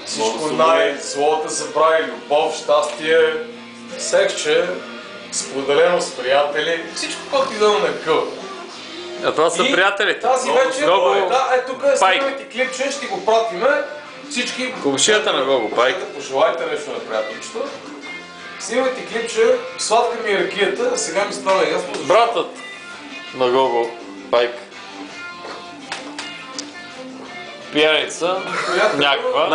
всичко най-злото забрави, любов, щастие, секче, споделено с приятели, всичко което ти дадо на къл. А това са приятели. Тази вечер, тук снимайте клипче, ще го пратиме. Всички... Комшията на Гого Пайк. Пожелайте нещо на приятелчето. Снимайте клипче, сладка ми е ракията, сега ми става ясно. Братът на Гого Пайк. Пияница, някаква,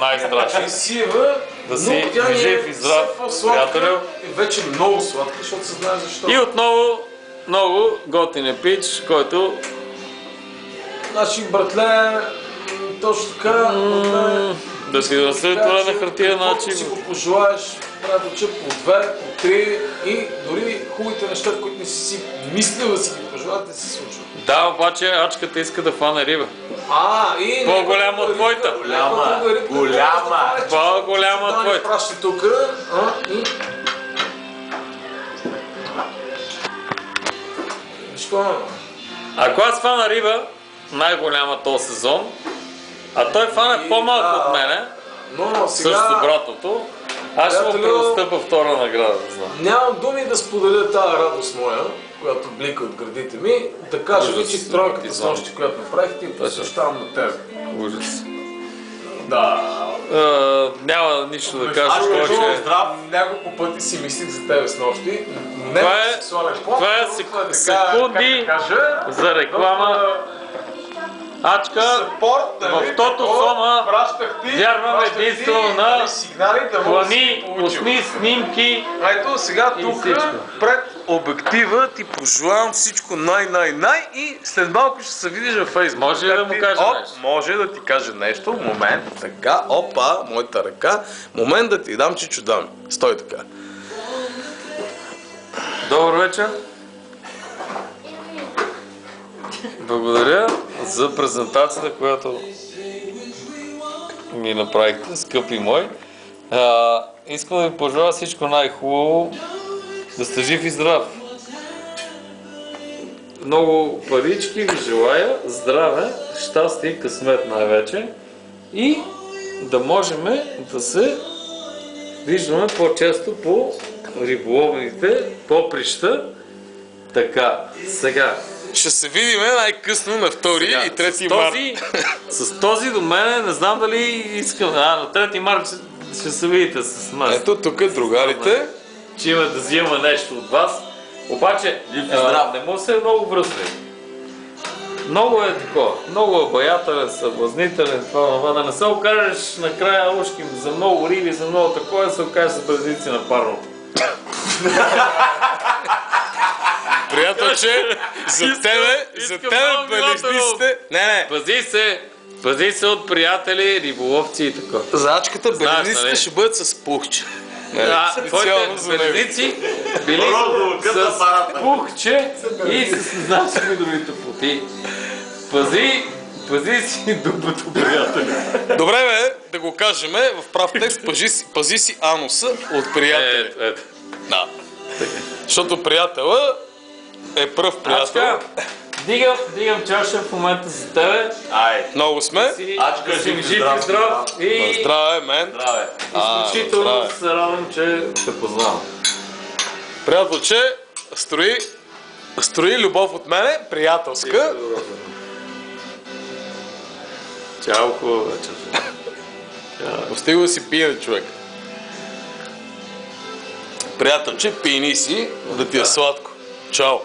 най-страшен. Сива, да си жив и здрав, приятелю. Вече много сладка, защото се знае защо. И отново много готин пич, който... Значи, братле, точно така, да си разсветване на хартия начин. Ако си го пожелаеш, приятелче, по 2, по 3 и дори хубавите неща, които не си мислил да си ги пожелаете, се случват. Да, обаче ачката иска да фане риба. И по-голяма от твоята. Голяма. По-голяма от твоята. Пращи тук, и... Ако аз фана риба, най-голяма този сезон, а той фане по-малко от мене, също братото, аз ще му предостъпа втора награда. Нямам думи да споделя тази радост моя, която блика от гърдите ми, да кажа ви, че тройката с нощи, която направихте, и посвещавам на тебе. Ужас. Да. Няма нищо да кажа. Аз ще здрав, няколко пъти си мислих за тебе с нощи. Това е секунди за реклама. Ачка, в Тото Сома вярвам единствено на плани, усни, снимки. Ето сега тук пред обектива ти пожелавам всичко най-най-най и след малко ще се видиш във Фейсбук. Може ли да му кажа нещо? Може да ти кажа нещо. Момент, така, опа, моята ръка. Момент да ти дам Чичо Дами. Стой така. Добър вечер. Благодаря за презентацията, която ми направихте, скъпи мой. Искам да ви пожелая всичко най-хубаво, да сте жив и здрав. Много парички ви желая, здраве, щастие и късмет най-вече и да можем да се виждаме по-често по риболовните поприща. Така, сега. Ще се видим най-късно на 2 и 3 март. С този до мене не знам дали искам. На 3 март ще се видите с мен. Ето тук е другарите. Че има да взима нещо от вас. Обаче не му се е много връзли. Много е такова. Много е обаятелен, съблазнителен. Да не се окажеш накрая ушки за много риби, за много такова, да се окажеш с близници на парното. Приятелче, за тебе белезниците... Не. Пази се от приятели, риболовци и такова. За ачката белезниците ще бъдат с пухче. Твоите белезници били с пухче и с нашими другите пути. Пази си дупето, приятели. Добре бе, да го кажем в прав текст, пази си ануса от приятели. Ето. Да. Защото приятела е пръв приятел. Дигам чаша в момента за тебе. Много сме. Ачка, си жив и здрав. Здраве, мен. Изключително се радвам, че те познавам. Приятелче, строи любов от мене, приятелска. Чао, хубава вечер. Постига да си пиен човек. Приятелче, пийни си, да ти е сладко. Чао.